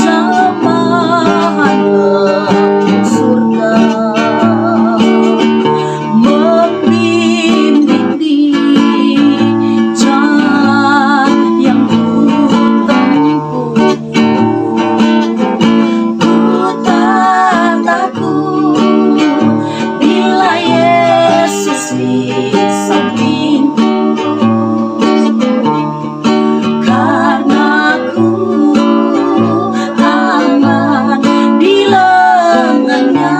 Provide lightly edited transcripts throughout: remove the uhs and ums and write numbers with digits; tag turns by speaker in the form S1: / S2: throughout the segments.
S1: jamahan langit surga, membimbing di jalan yang ku tempuh. Ku tak takut bila Yesus di sampingku, karena ku aman di lengannya.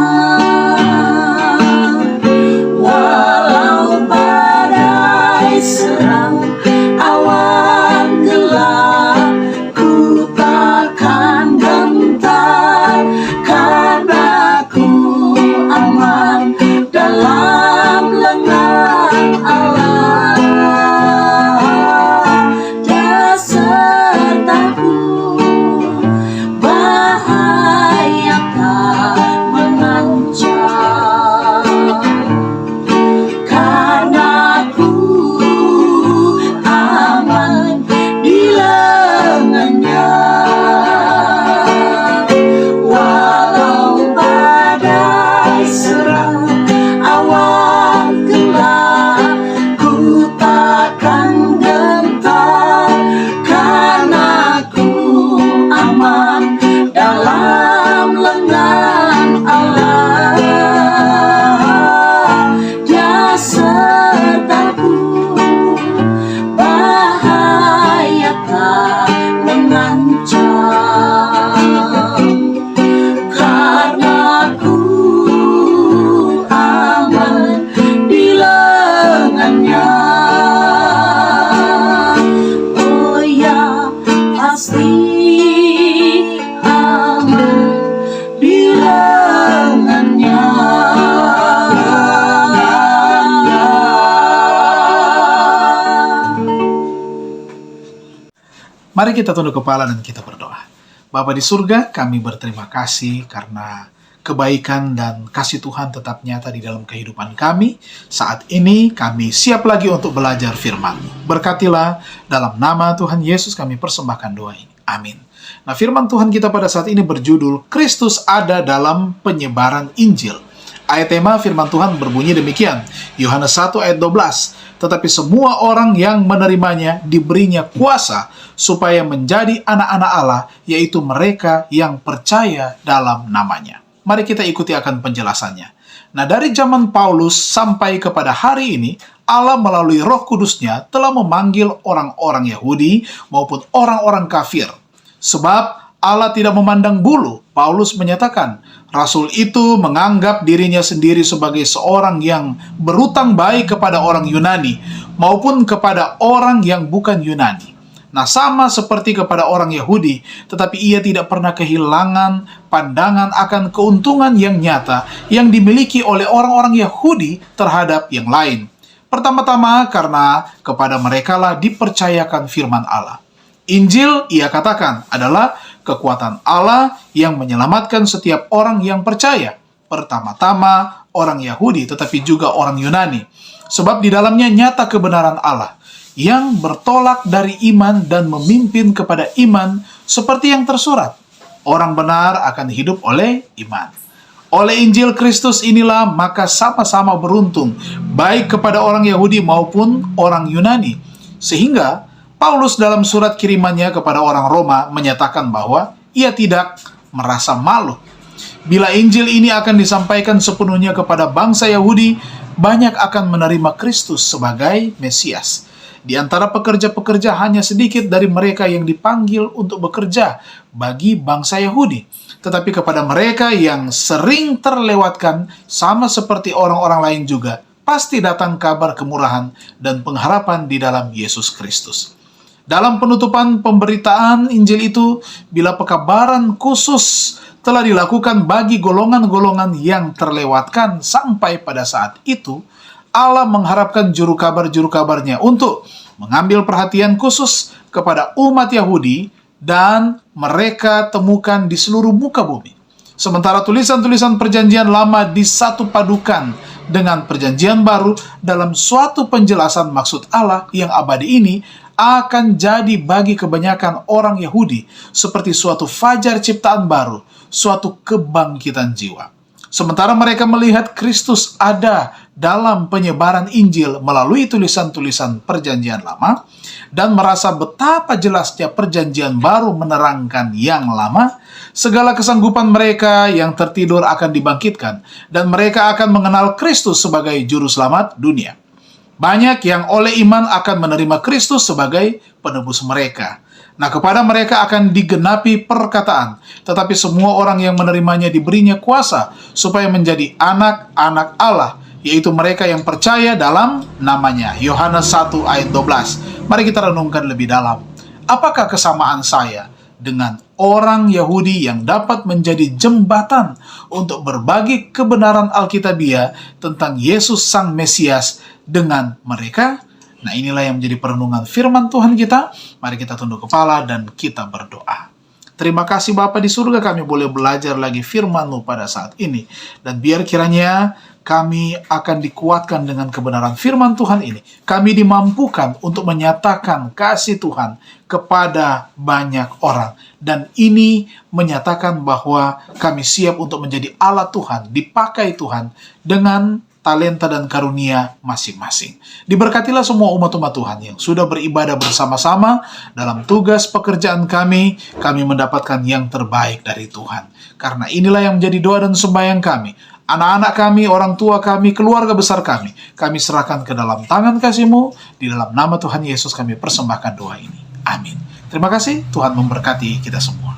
S1: Walau badai serang awan gelap, ku takkan gentar, karena ku aman dalam lengan Allah. Dia sertaku, bahaya tak mengancam, karena ku aman di lengannya. Walau badai serang awan gelap, ku takkan gentar, karena ku aman dalam lengan Allah. Dia sertaku, bahaya tak mengancam, karena ku aman di lengannya. Oh ya, pasti aman di lengannya.
S2: Mari kita tunduk kepala dan kita berdoa. Bapa di surga, kami berterima kasih karena kebaikan dan kasih Tuhan tetap nyata di dalam kehidupan kami. Saat ini kami siap lagi untuk belajar firman-Mu. Berkatilah, dalam nama Tuhan Yesus kami persembahkan doa ini. Amin. Nah, firman Tuhan kita pada saat ini berjudul Kristus ada dalam penyebaran Injil. Ayat tema firman Tuhan berbunyi demikian, Yohanes 1 ayat 12. Tetapi semua orang yang menerimanya diberinya kuasa supaya menjadi anak-anak Allah, yaitu mereka yang percaya dalam namanya. Mari kita ikuti akan penjelasannya. Nah, dari zaman Paulus sampai kepada hari ini, Allah melalui Roh Kudus-Nya telah memanggil orang-orang Yahudi maupun orang-orang kafir. Sebab Allah tidak memandang bulu. Paulus menyatakan, Rasul itu menganggap dirinya sendiri sebagai seorang yang berutang baik kepada orang Yunani maupun kepada orang yang bukan Yunani. Nah, sama seperti kepada orang Yahudi, tetapi ia tidak pernah kehilangan pandangan akan keuntungan yang nyata yang dimiliki oleh orang-orang Yahudi terhadap yang lain. Pertama-tama karena kepada merekalah dipercayakan firman Allah. Injil, ia katakan, adalah kekuatan Allah yang menyelamatkan setiap orang yang percaya. Pertama-tama orang Yahudi, tetapi juga orang Yunani. Sebab di dalamnya nyata kebenaran Allah yang bertolak dari iman dan memimpin kepada iman seperti yang tersurat. Orang benar akan hidup oleh iman. Oleh Injil Kristus inilah maka sama-sama beruntung, baik kepada orang Yahudi maupun orang Yunani. Sehingga Paulus dalam surat kirimannya kepada orang Roma menyatakan bahwa ia tidak merasa malu. Bila Injil ini akan disampaikan sepenuhnya kepada bangsa Yahudi, banyak akan menerima Kristus sebagai Mesias. Di antara pekerja-pekerja hanya sedikit dari mereka yang dipanggil untuk bekerja bagi bangsa Yahudi. Tetapi kepada mereka yang sering terlewatkan, sama seperti orang-orang lain juga, pasti datang kabar kemurahan dan pengharapan di dalam Yesus Kristus. Dalam penutupan pemberitaan Injil itu, bila pekabaran khusus telah dilakukan bagi golongan-golongan yang terlewatkan sampai pada saat itu, Allah mengharapkan juru kabar-juru-kabarnya untuk mengambil perhatian khusus kepada umat Yahudi dan mereka temukan di seluruh muka bumi. Sementara tulisan-tulisan perjanjian lama disatu padukan dengan perjanjian baru dalam suatu penjelasan maksud Allah yang abadi ini akan jadi bagi kebanyakan orang Yahudi seperti suatu fajar ciptaan baru, suatu kebangkitan jiwa. Sementara mereka melihat Kristus ada dalam penyebaran Injil melalui tulisan-tulisan Perjanjian Lama dan merasa betapa jelasnya Perjanjian Baru menerangkan yang lama, segala kesanggupan mereka yang tertidur akan dibangkitkan dan mereka akan mengenal Kristus sebagai juru selamat dunia. Banyak yang oleh iman akan menerima Kristus sebagai penebus mereka. Nah, kepada mereka akan digenapi perkataan, tetapi semua orang yang menerimanya diberinya kuasa supaya menjadi anak-anak Allah, yaitu mereka yang percaya dalam namanya. Yohanes 1 ayat 12. Mari kita renungkan lebih dalam. Apakah kesamaan saya dengan orang Yahudi yang dapat menjadi jembatan untuk berbagi kebenaran Alkitabiah tentang Yesus Sang Mesias dengan mereka? Nah, inilah yang menjadi perenungan firman Tuhan kita. Mari kita tunduk kepala dan kita berdoa. Terima kasih Bapa di surga, kami boleh belajar lagi firman-Mu pada saat ini. Dan biar kiranya kami akan dikuatkan dengan kebenaran firman Tuhan ini. Kami dimampukan untuk menyatakan kasih Tuhan kepada banyak orang. Dan ini menyatakan bahwa kami siap untuk menjadi alat Tuhan, dipakai Tuhan dengan talenta dan karunia masing-masing. Diberkatilah semua umat-umat Tuhan yang sudah beribadah bersama-sama dalam tugas pekerjaan kami mendapatkan yang terbaik dari Tuhan. Karena inilah yang menjadi doa dan sembahyang kami. Anak-anak kami, orang tua kami, keluarga besar kami serahkan ke dalam tangan kasih-Mu. Di dalam nama Tuhan Yesus kami persembahkan doa ini. Amin. Terima kasih, Tuhan memberkati kita semua.